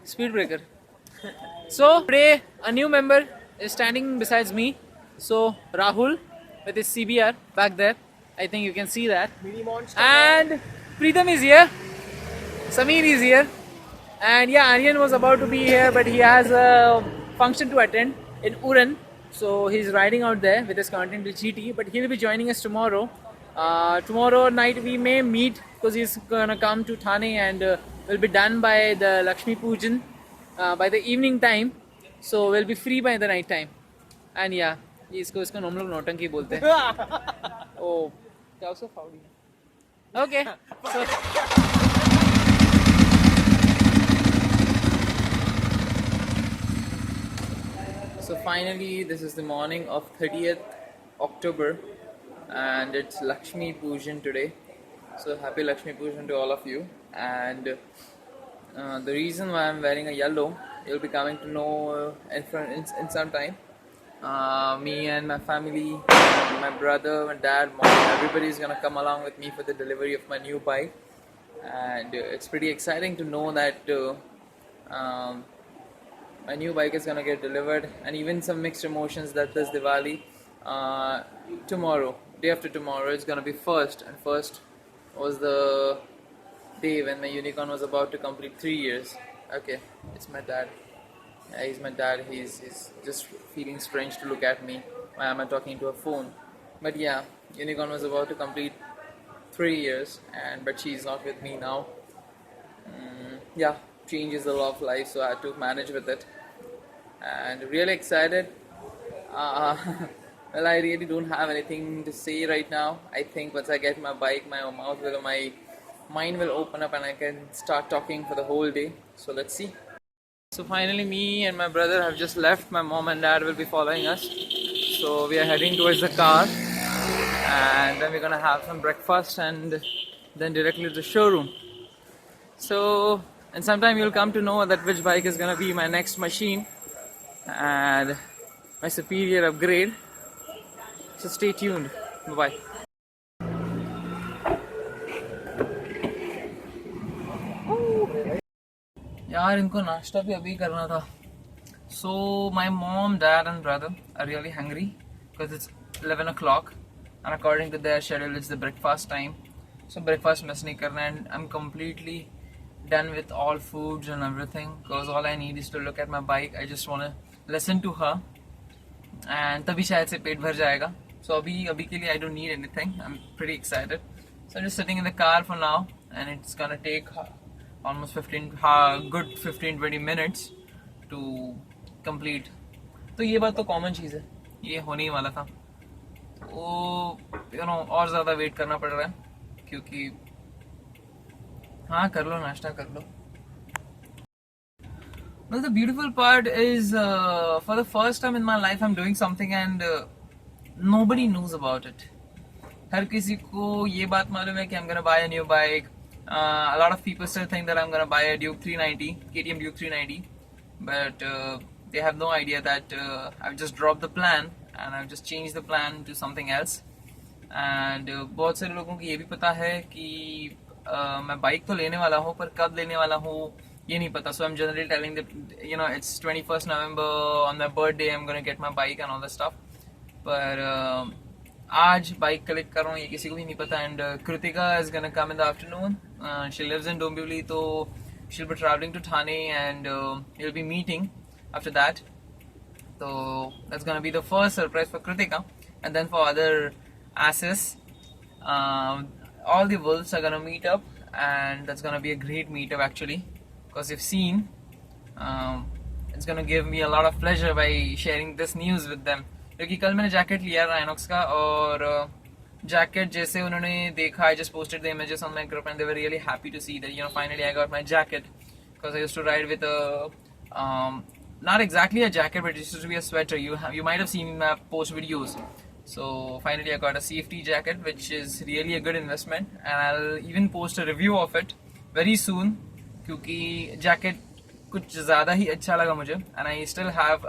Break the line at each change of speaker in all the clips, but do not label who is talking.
speed breaker. So today a new member is standing besides me. So Rahul with his CBR back there. I think you can see that.
Mini monster.
And Preetham is here. Sameer is here. And yeah, Aryan was about to be here, but he has a function to attend in Uran. So he's riding out there with his Continental GT, but he'll be joining us tomorrow. Tomorrow night we may meet because he's gonna come to Thane and will be done by the Lakshmi Pujan by the evening time. So we'll be free by the night time. And yeah, इसको हम लोग नौटंकी बोलते हैं. Oh, क्या उसका फाउडी है? Okay. So So finally, this is the morning of 30th October, and it's Lakshmi Pujan today. So happy Lakshmi Pujan to all of you. And the reason why I'm wearing a yellow, you'll be coming to know in some time. Me and my family, my brother, my dad, mom, everybody is gonna come along with me for the delivery of my new bike, and it's pretty exciting to know that. My new bike is gonna get delivered, and even some mixed emotions that this Diwali, tomorrow, day after tomorrow, it's gonna be first, and first was the day when my unicorn was about to complete 3 years. Okay, it's my dad. Yeah, he's my dad. He's just feeling strange to look at me. Why am I talking to a phone? But yeah, unicorn was about to complete 3 years, and but she's not with me now. Yeah, change is the law of life, so I had to manage with it. And really excited. Uh, well, I really don't have anything to say right now. I think once I get my bike, my mind will open up and I can start talking for the whole day. So let's see. So finally, me and my brother have just left. My mom and dad will be following us. So we are heading towards the car, and then we're gonna have some breakfast and then directly to the showroom. So, and sometime you'll come to know that which bike is gonna be my next machine and my superior upgrade. So stay tuned. Bye bye. यार इनको नाश्ता भी अभी करना था. So my mom, dad and brother are really hungry because it's 11 o'clock and according to their schedule it's the breakfast time. So breakfast miss nahi karna, and I'm completely done with all foods and everything because all I need is to look at my bike. I just want to listen to her and तभी शायद से पेट भर जाएगा. So अभी के लिए I don't need anything. I'm pretty excited. So I'm just sitting in the car for now, and it's gonna take almost 15-20 minutes to complete. तो ये बात तो कॉमन चीज़ है, ये होने ही वाला था. तो और ज़्यादा वेट करना पड़ रहा है क्योंकि हाँ कर लो नाश्ता कर लो. Well, the beautiful part is for the first time in my life I'm doing something and nobody knows about it. हर किसी को ये बात मालूम है कि I'm gonna buy a new bike. A lot of people still think that I'm gonna buy a Duke 390, KTM Duke 390, but they have no idea that I've just dropped the plan and I've just changed the plan to something else. And बहुत सारे लोगों को ये भी पता है कि मैं बाइक तो लेने वाला हूँ पर कब लेने वाला हूँ ये नहीं पता. So I'm generally telling them, it's 21st November, on my birthday I'm gonna get my bike and all that stuff. पर आज बाइक कलेक्ट कर रहा हूँ ये किसी को भी नहीं पता. And Kritika is gonna come in the afternoon. She lives in Dombivli, so she'll be traveling to Thane and we'll be meeting after that. So that's gonna be the first surprise for Kritika. And then for other asses, all the wolves are gonna meet up, and that's gonna be a great meetup actually. Because you've seen, it's gonna give me a lot of pleasure by sharing this news with them. क्योंकि कल मैंने jacket लिया Rhinox का, और jacket जैसे उन्होंने देखा, I just posted the images on my group and they were really happy to see that finally I got my jacket, because I used to ride with a not exactly a jacket but it used to be a sweater. You might have seen my post videos. So finally I got a CFT jacket, which is really a good investment, and I'll even post a review of it very soon क्योंकि jacket कुछ ज़्यादा ही अच्छा लगा मुझे. And I still have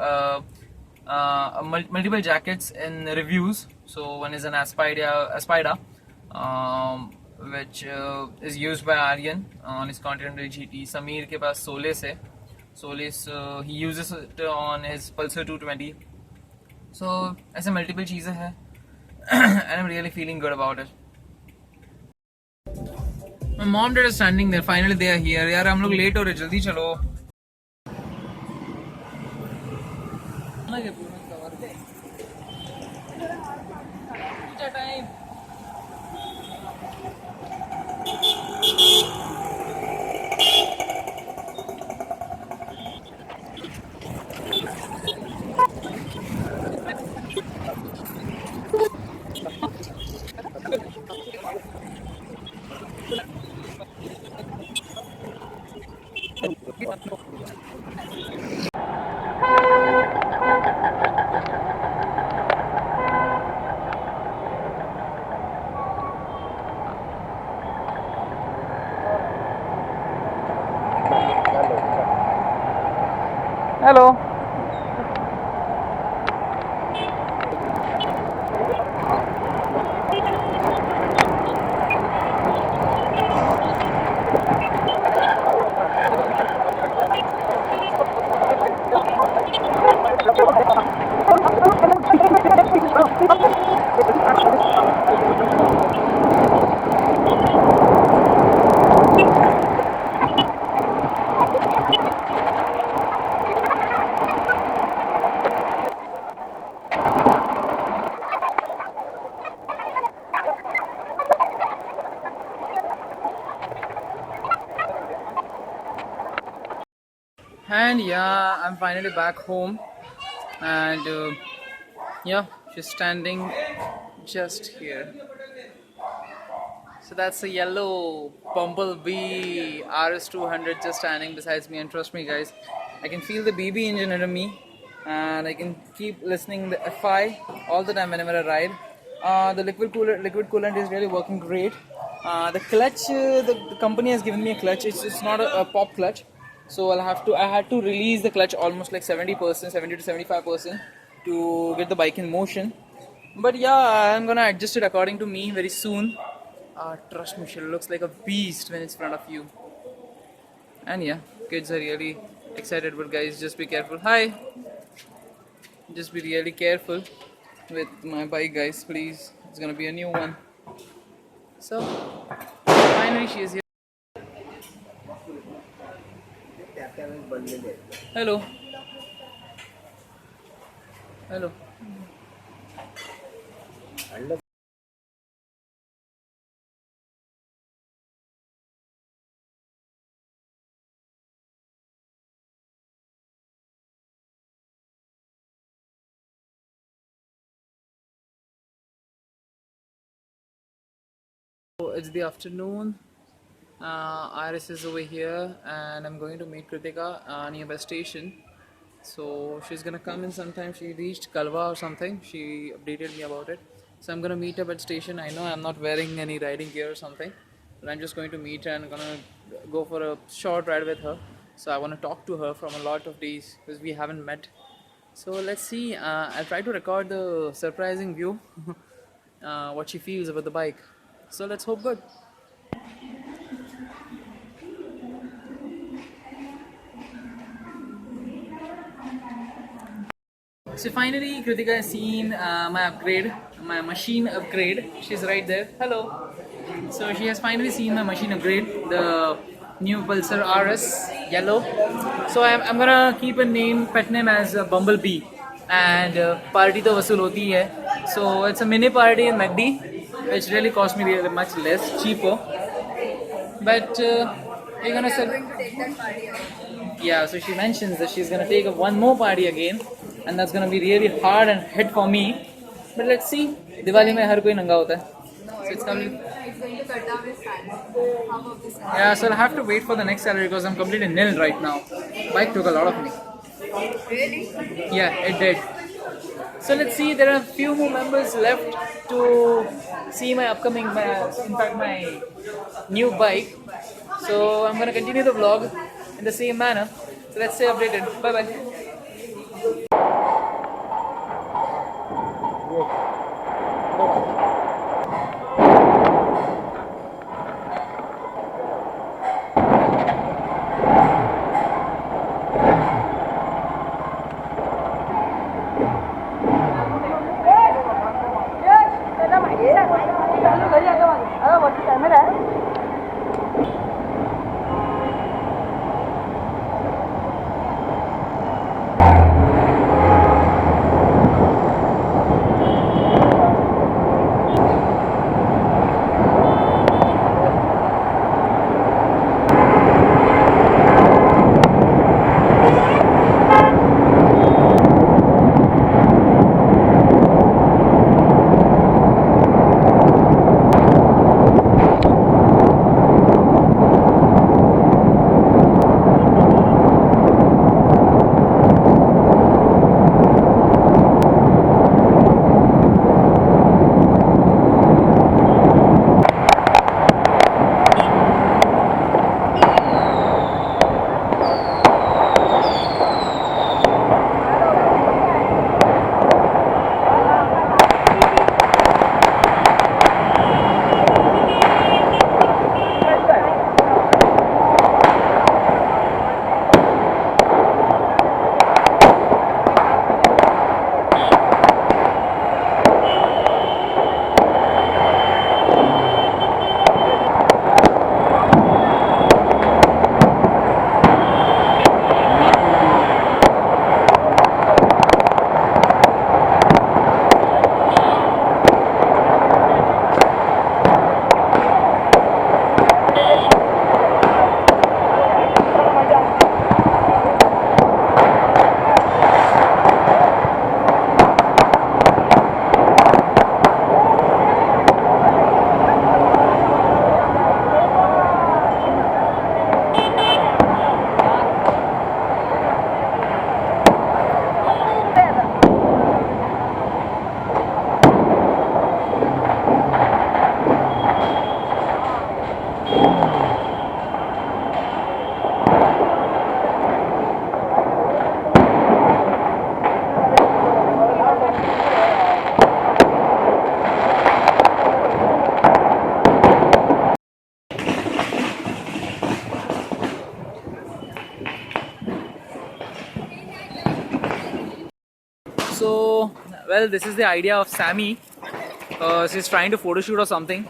multiple jackets in reviews. So one is an Aspida, which is used by Aryan on his Continental GT. Sameer के पास Solace है. Solis, he uses it on his Pulsar 220. So ऐसे multiple चीज़ें हैं and I'm really feeling good about it. My mom dad is standing there. Finally they are here. यार हम लोग late हो रहे, जल्दी चलो. Time. Hello. And yeah, I'm finally back home, and yeah, she's standing just here. So that's a yellow Bumblebee RS200 just standing beside me, and trust me, guys, I can feel the BB engine under me, and I can keep listening the FI all the time whenever I ride. The liquid coolant is really working great. The clutch, the company has given me a clutch. It's not a pop clutch, so I had to release the clutch almost like 70%, 70 to 75% to get the bike in motion. But yeah, I'm gonna adjust it according to me very soon. Trust me, she looks like a beast when it's in front of you. And yeah, kids are really excited, but guys, just be careful. Hi! Just be really careful with my bike, guys, please. It's gonna be a new one. So, finally, she is here. Hello. Hello. So it's the afternoon. Iris is over here, and I'm going to meet Kritika nearby station. So she's gonna come in sometime. She reached Kalwa or something. She updated me about it. So I'm gonna meet up at station. I know I'm not wearing any riding gear or something, but I'm just going to meet her and gonna go for a short ride with her. So I want to talk to her from a lot of days because we haven't met. So let's see. I'll try to record the surprising view, what she feels about the bike. So let's hope good. So finally, Kritika has seen my upgrade, my machine upgrade. She's right there. Hello. So she has finally seen my machine upgrade, the new Pulsar RS yellow. So I'm gonna keep a name, pet name as Bumblebee, and party to vasool hoti hai. So it's a mini party in MACD, which really cost me really much less, cheaper. But we're gonna yeah, so she mentions that she's gonna take up one more party again, and that's gonna be really hard and hit for me. But let's see. Diwali mein har koi nanga hota hai. So it's coming.
It's going to cut down his salary. Half of this salary.
Yeah, so I'll have to wait for the next salary because I'm completely nil right now. Bike took a lot of me.
Really?
Yeah, it did. So let's see. There are a few more members left to see my upcoming, in fact, my new bike. So I'm gonna continue the vlog in the same manner. So let's stay updated. Bye bye. So, well, this is the idea of Sammy. She's trying to photo shoot or something,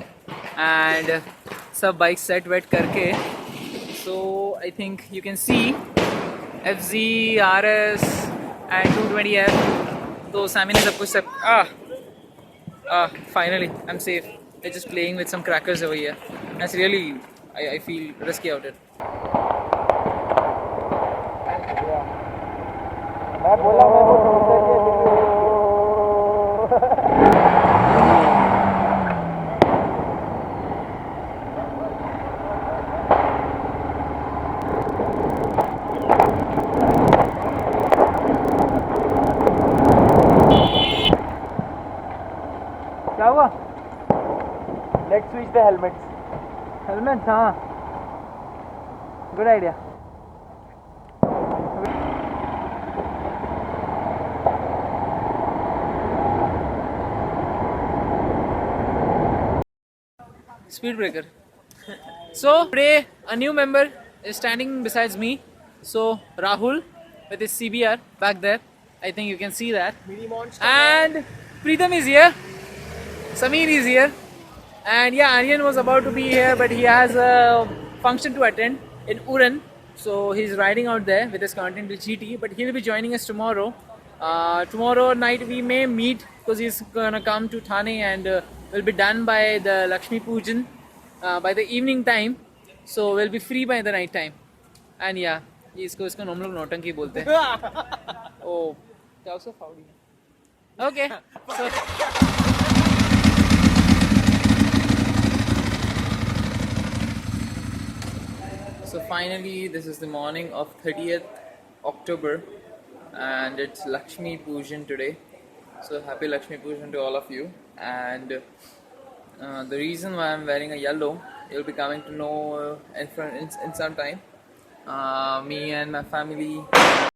and sub bike set wet karke. So I think you can see FZ, RS, and 220F. So Sammy ne sab kuch set. Finally, I'm safe. They're just playing with some crackers over here. That's really, I feel risky out it. क्या हुआ?
Let's switch the helmets.
Helmet हाँ good idea speed breaker. So today a new member is standing besides me. So Rahul with his CBR back there. I think you can see that.
Mini monster.
And Preetham is here. Sameer is here. And yeah, Aryan was about to be here, but he has a function to attend in Uran. So he's riding out there with his Continental GT, but he'll be joining us tomorrow. Tomorrow night we may meet because he's gonna come to Thane and we'll be done by the Lakshmi Pujan by the evening time. So we'll be free by the night time. And yeah, इसको हम लोग नौटंकी बोलते हैं. Oh, क्या उसको फाउडी है? Okay. So finally, this is the morning of 30th October, and it's Lakshmi Pujan today. So happy Lakshmi Pujan to all of you. And the reason why I'm wearing a yellow, you'll be coming to know in some time. Me and my family